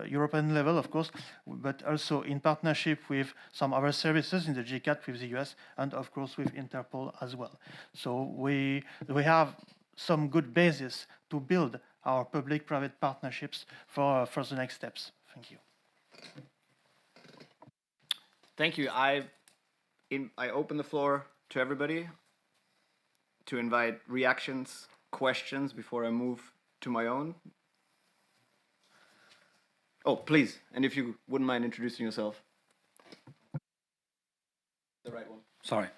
[SPEAKER 10] European level, of course, but also in partnership with some other services in the GCAT with the US, and of course with Interpol as well. So we have some good basis to build our public-private partnerships for the next steps. Thank you.
[SPEAKER 1] Thank you. I open the floor to everybody to invite reactions, questions before I move to my own. Oh, please. And if you wouldn't mind introducing yourself. The right one.
[SPEAKER 11] Sorry.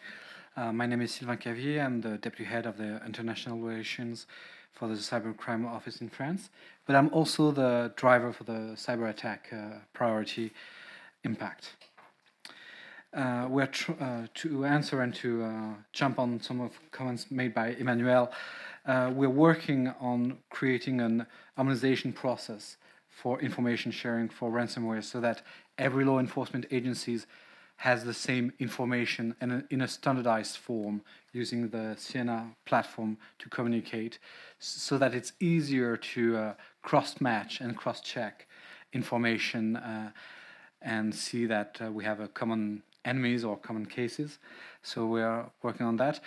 [SPEAKER 11] My name is Sylvain Cavier. I'm the deputy head of the international relations for the cybercrime office in France. But I'm also the driver for the cyber attack priority impact. To answer and to jump on some of the comments made by Emmanuel, we're working on creating an harmonization process for information sharing for ransomware so that every law enforcement agencies has the same information and in a standardized form using the Sienna platform to communicate so that it's easier to cross-match and cross-check information and see that we have a common enemies or common cases. So we are working on that.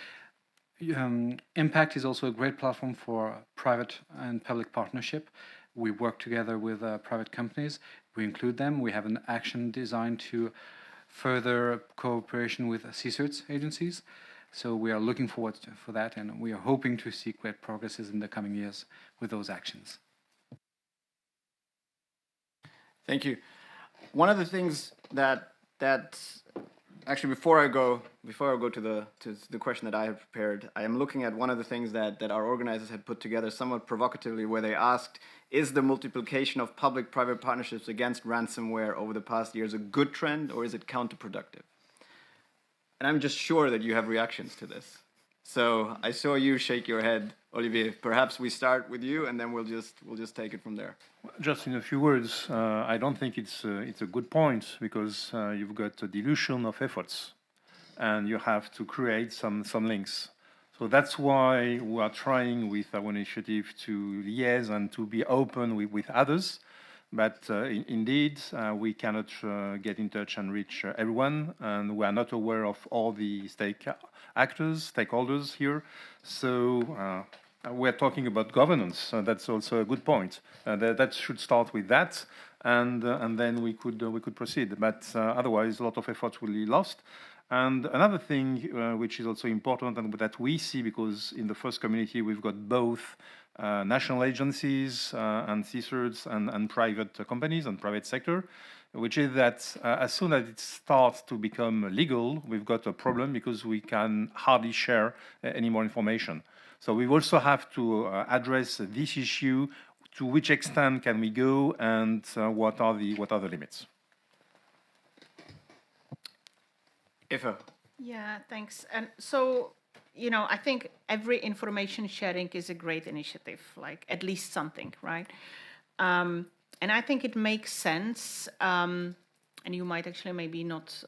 [SPEAKER 11] Impact is also a great platform for private and public partnership. We work together with private companies. We include them. We have an action designed to further cooperation with CSIRTs agencies. So we are looking forward for that, and we are hoping to see great progresses in the coming years with those actions.
[SPEAKER 1] Thank you. One of the things that actually before I go to the question that I have prepared, I am looking at one of the things that our organizers had put together somewhat provocatively, where they asked, is the multiplication of public-private partnerships against ransomware over the past years a good trend, or is it counterproductive? And I'm just sure that you have reactions to this. So I saw you shake your head, Olivier. Perhaps we start with you, and then we'll just take it from there.
[SPEAKER 6] Just in a few words, I don't think it's a good point, because you've got a dilution of efforts, and you have to create some links. So that's why we are trying with our initiative to liaise and to be open with others. But indeed, we cannot get in touch and reach everyone, and we are not aware of all the stakeholders here. So we're talking about governance. That's also a good point. That should start with that, and then we could proceed. But otherwise, a lot of effort will be lost. And another thing which is also important and that we see, because in the first community we've got both national agencies and CSIRTs and private companies and private sector, which is that as soon as it starts to become legal, we've got a problem because we can hardly share any more information. So we also have to address this issue. To which extent can we go, and what are the limits?
[SPEAKER 1] Eva.
[SPEAKER 7] Yeah, thanks. And so, you know, I think every information sharing is a great initiative, like at least something, right? And I think it makes sense, and you might actually maybe not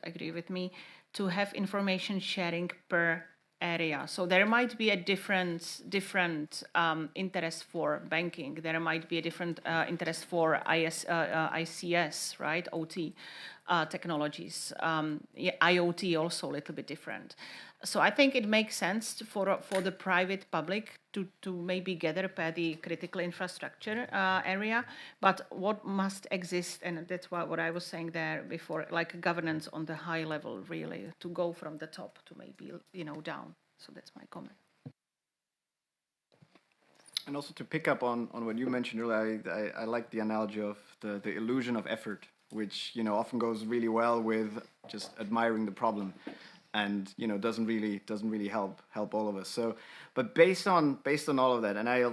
[SPEAKER 7] agree with me, to have information sharing per area. So there might be a different interest for banking. There might be a different interest for ICS, right? OT technologies. IoT also a little bit different. So I think it makes sense for the private public to maybe gather per the critical infrastructure area. But what must exist, and that's what I was saying there before, like governance on the high level, really, to go from the top to maybe, you know, down. So that's my comment.
[SPEAKER 1] And also to pick up on what you mentioned earlier, I like the analogy of the illusion of effort, which, you know, often goes really well with just admiring the problem, and, you know, doesn't really help all of us. So, but based on all of that, and I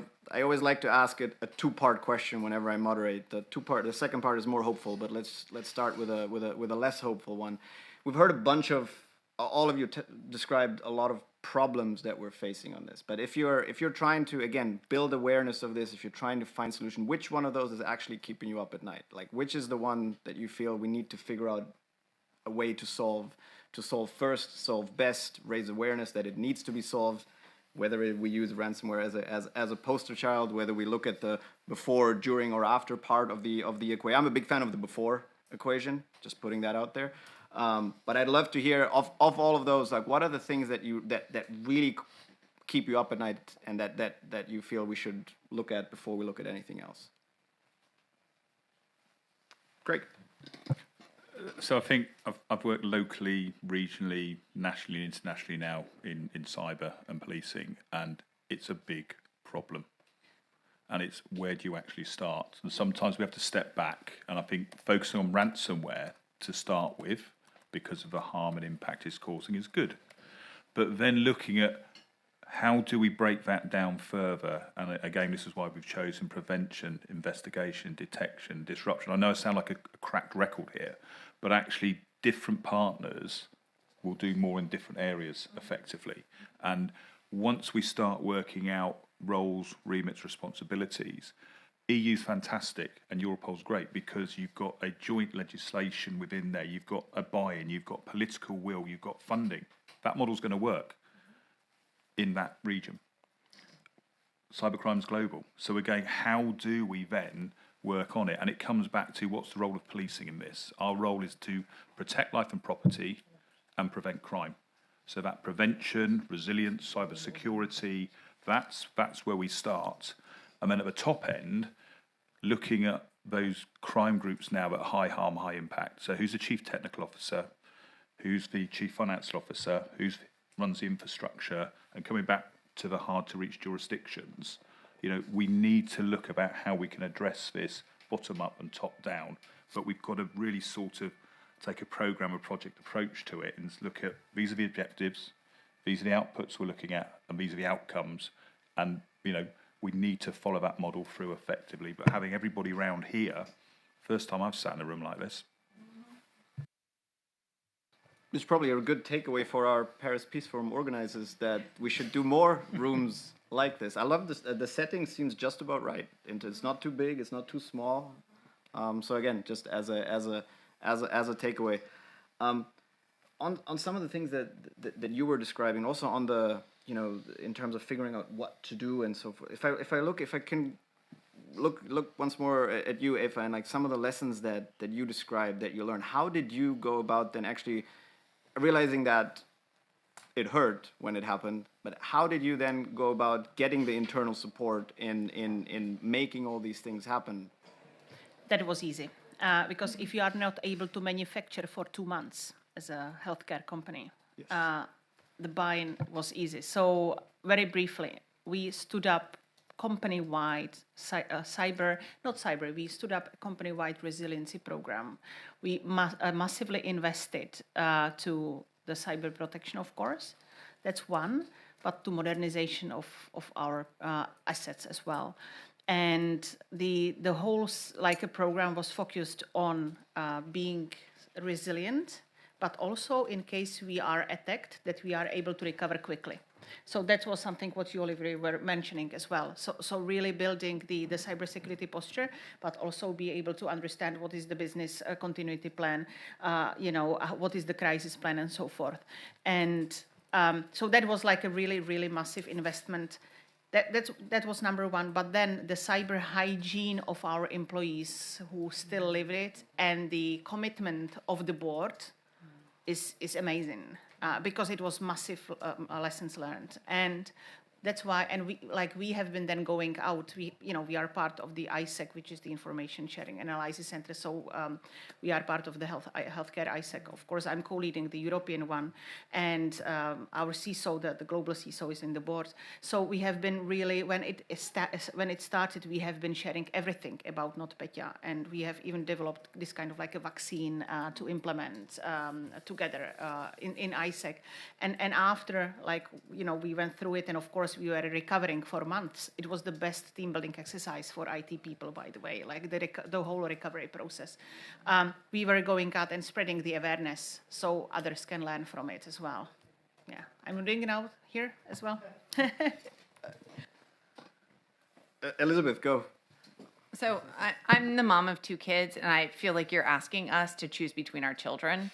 [SPEAKER 1] always like to ask a two-part question whenever I moderate. The second part is more hopeful, but let's start with a less hopeful one. We've heard a bunch of, all of you described a lot of problems that we're facing on this. But if you're trying to, again, build awareness of this, if you're trying to find solution, which one of those is actually keeping you up at night? Like, which is the one that you feel we need to figure out a way to solve first, solve best, raise awareness that it needs to be solved, whether we use ransomware as a poster child, whether we look at the before, during, or after part of the equation. I'm a big fan of the before equation, just putting that out there. But I'd love to hear of all of those, like, what are the things that really keep you up at night, and that you feel we should look at before we look at anything else? Greg.
[SPEAKER 2] So I think I've worked locally, regionally, nationally, and internationally now in cyber and policing, and it's a big problem. And it's, where do you actually start? And sometimes we have to step back, and I think focusing on ransomware to start with, because of the harm and impact it's causing, is good. But then looking at how do we break that down further? And again, this is why we've chosen prevention, investigation, detection, disruption. I know I sound like a cracked record here, but actually different partners will do more in different areas effectively. And once we start working out roles, remits, responsibilities, EU's fantastic and Europol's great, because you've got a joint legislation within there, you've got a buy-in, you've got political will, you've got funding. That model's going to work in that region. Cybercrime's global. So again, how do we then work on it? And it comes back to, what's the role of policing in this? Our role is to protect life and property and prevent crime. So that prevention, resilience, cyber security, that's where we start. And then at the top end, looking at those crime groups now at high harm, high impact. So who's the chief technical officer? Who's the chief financial officer? Who runs the infrastructure? And coming back to the hard to reach jurisdictions, you know, we need to look about how we can address this bottom up and top down. But we've got to really sort of take a program, a project approach to it, and look at, these are the objectives, these are the outputs we're looking at, and these are the outcomes. And, you know, we need to follow that model through effectively. But having everybody around here, first time I've sat in a room like this.
[SPEAKER 1] It's probably a good takeaway for our Paris Peace Forum organizers, that we should do more rooms like this. I love this. The setting seems just about right. It's not too big. It's not too small. So again, just as a takeaway, on some of the things that you were describing, also on the, you know, in terms of figuring out what to do and so forth. If I can look once more at you, Eva, and like some of the lessons that you described, that you learned, how did you go about then actually realizing that it hurt when it happened, but how did you then go about getting the internal support in making all these things happen?
[SPEAKER 7] That was easy, because if you are not able to manufacture for 2 months as a healthcare company,
[SPEAKER 1] Yes.
[SPEAKER 7] the buying was easy. So very briefly, we stood up company-wide we stood up a company-wide resiliency program. We massively invested to the cyber protection, of course. That's one, but to modernization of our assets as well. And the whole program was focused on being resilient, but also in case we are attacked, that we are able to recover quickly. So that was something what you, Olivier, were mentioning as well. So really building the cybersecurity posture, but also be able to understand what is the business continuity plan, what is the crisis plan, and so forth. And so that was like a really, really massive investment. That was number one. But then the cyber hygiene of our employees who still live it, and the commitment of the board is amazing. Because it was massive lessons learned, and that's why. And we have been then going out. We are part of the ISEC, which is the Information Sharing Analysis Center. So we are part of the healthcare ISEC. Of course, I'm co-leading the European one, and our CISO, the global CISO, is in the board. So we have been really, when it started, we have been sharing everything about NotPetya, and we have even developed this kind of like a vaccine to implement together in ISEC. And after, we went through it, and of course we were recovering for months. It was the best team building exercise for IT people, by the way, like the whole recovery process. We were going out and spreading the awareness so others can learn from it as well. Yeah, I'm ringing out here as well.
[SPEAKER 1] Elizabeth, go.
[SPEAKER 5] So I'm the mom of 2 kids, and I feel like you're asking us to choose between our children.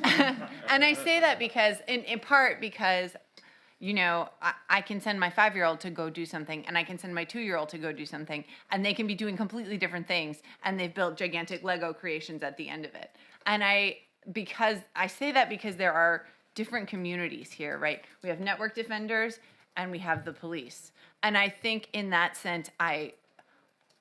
[SPEAKER 5] And I say that because, in part because, I can send my 5-year-old to go do something, and I can send my 2-year-old to go do something, and they can be doing completely different things, and they've built gigantic Lego creations at the end of it. And I say that because there are different communities here, right? We have network defenders, and we have the police. And I think in that sense,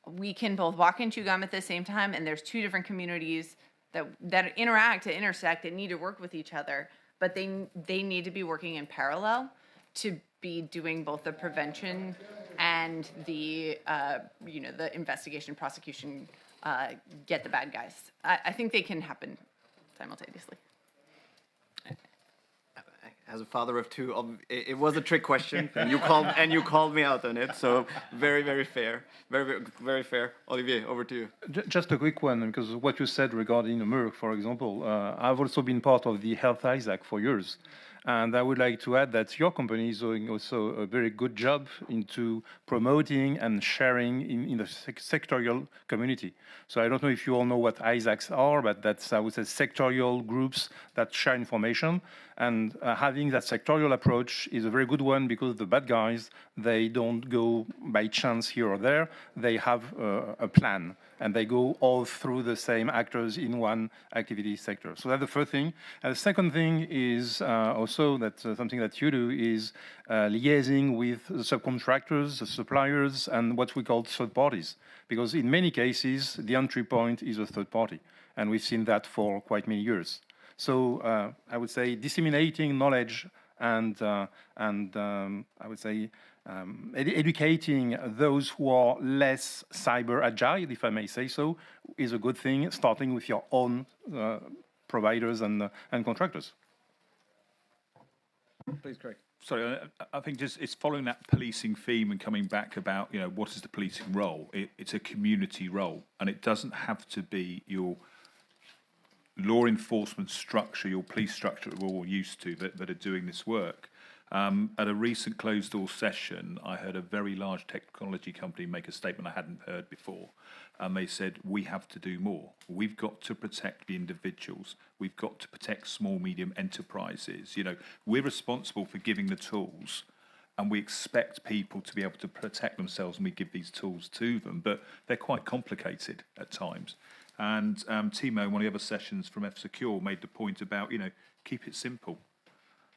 [SPEAKER 5] we can both walk and chew gum at the same time, and there's 2 different communities that intersect, and need to work with each other, but they need to be working in parallel to be doing both the prevention and the the investigation, prosecution, get the bad guys. I think they can happen simultaneously.
[SPEAKER 1] As a father of 2, it was a trick question, and you called me out on it. So very, very fair, very, very fair. Olivier, over to you.
[SPEAKER 6] Just a quick one, because what you said regarding Merck, for example, I've also been part of the Health ISAC for years. And I would like to add that your company is doing also a very good job into promoting and sharing in the sectorial community. So I don't know if you all know what ISACs are, but that's, I would say, sectorial groups that share information. And having that sectorial approach is a very good one, because the bad guys, they don't go by chance here or there. They have a plan, and they go all through the same actors in one activity sector. So that's the first thing. And the second thing is also that something that you do is liaising with the subcontractors, the suppliers, and what we call third parties. Because in many cases, the entry point is a third party. And we've seen that for quite many years. So I would say disseminating knowledge and I would say educating those who are less cyber agile, if I may say so, is a good thing, starting with your own providers and contractors.
[SPEAKER 1] Please, Craig.
[SPEAKER 2] Sorry, I think just it's following that policing theme and coming back about, what is the policing role? It's a community role, and it doesn't have to be your law enforcement structure, your police structure that we're all used to that are doing this work. At a recent closed-door session, I heard a very large technology company make a statement I hadn't heard before. And they said, we have to do more. We've got to protect the individuals. We've got to protect small, medium enterprises. We're responsible for giving the tools, and we expect people to be able to protect themselves, and we give these tools to them. But they're quite complicated at times. And Timo, in one of the other sessions from F-Secure, made the point about, keep it simple.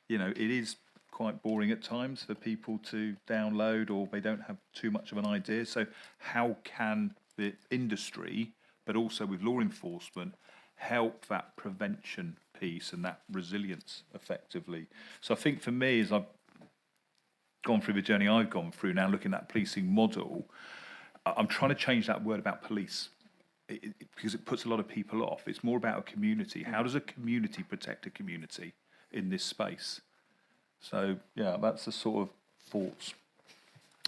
[SPEAKER 2] you know, it is quite boring at times for people to download, or they don't have too much of an idea. So how can the industry, but also with law enforcement, help that prevention piece and that resilience effectively? So I think for me, as I've gone through the journey I've gone through now, looking at that policing model, I'm trying to change that word about police, because it puts a lot of people off. It's more about a community. How does a community protect a community in this space? So yeah, that's the sort of thoughts.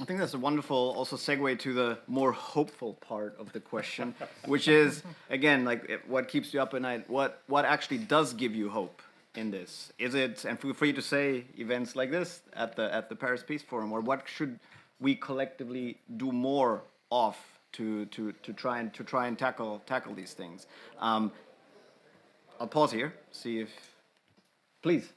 [SPEAKER 1] I think that's a wonderful also segue to the more hopeful part of the question, which is, again, like what keeps you up at night? What actually does give you hope in this? Is it, and feel free to say, events like this at the Paris Peace Forum, or what should we collectively do more of to try and tackle these things? I'll pause here, see if, please.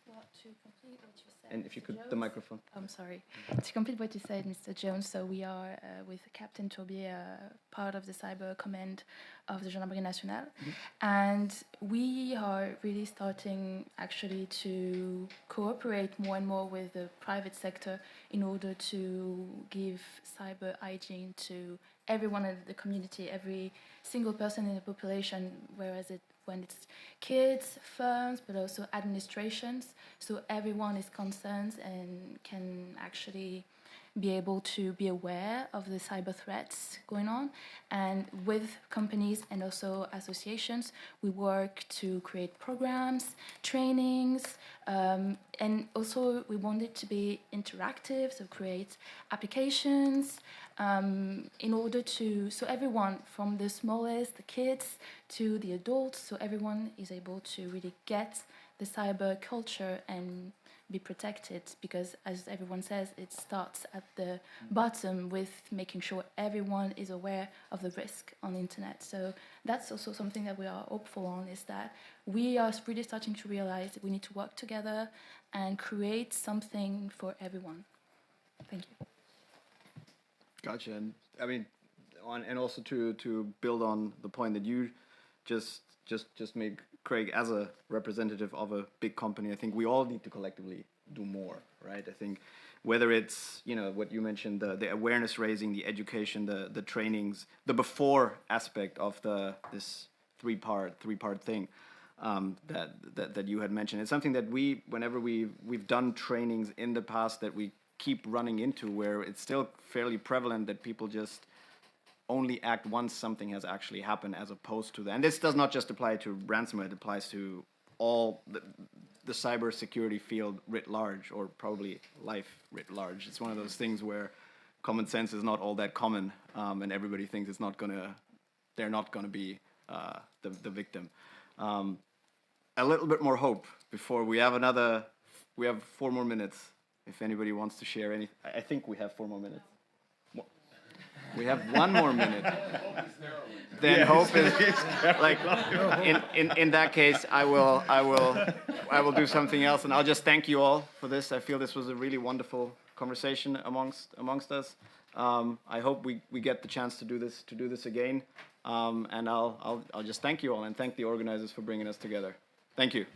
[SPEAKER 1] And if you could, the microphone.
[SPEAKER 12] I'm sorry. To complete what you said, Mr. Jones, so we are with Captain Tourbier, part of the cyber command of the Gendarmerie Nationale. And we are really starting actually to cooperate more and more with the private sector in order to give cyber hygiene to everyone in the community, every single person in the population, whereas when it's kids, firms, but also administrations. So everyone is concerned and can actually be able to be aware of the cyber threats going on. And with companies and also associations, we work to create programs, trainings, and also we want it to be interactive, so create applications, in order to, so everyone from the smallest, the kids, to the adults, so everyone is able to really get the cyber culture and be protected, because as everyone says, it starts at the bottom with making sure everyone is aware of the risk on the internet. So that's also something that we are hopeful on, is that we are really starting to realize that we need to work together and create something for everyone. Thank you.
[SPEAKER 1] Gotcha. And I mean, and also to build on the point that you just made, Craig, as a representative of a big company, I think we all need to collectively do more, right? I think whether it's, you know, what you mentioned, the awareness raising, the education, the trainings, the before aspect of this three-part thing that you had mentioned. It's something that whenever we've done trainings in the past, that we keep running into, where it's still fairly prevalent that people just only act once something has actually happened, as opposed to that. And this does not just apply to ransomware, it applies to all the cybersecurity field writ large, or probably life writ large. It's one of those things where common sense is not all that common, and everybody thinks they're not gonna be the victim. A little bit more hope before we have 4 more minutes. If anybody wants to share any, I think we have 4 more minutes. We have 1 more minute. Then hope is like, in that case, I will do something else, and I'll just thank you all for this. I feel this was a really wonderful conversation amongst us. I hope we get the chance to do this again, and I'll just thank you all and thank the organizers for bringing us together. Thank you.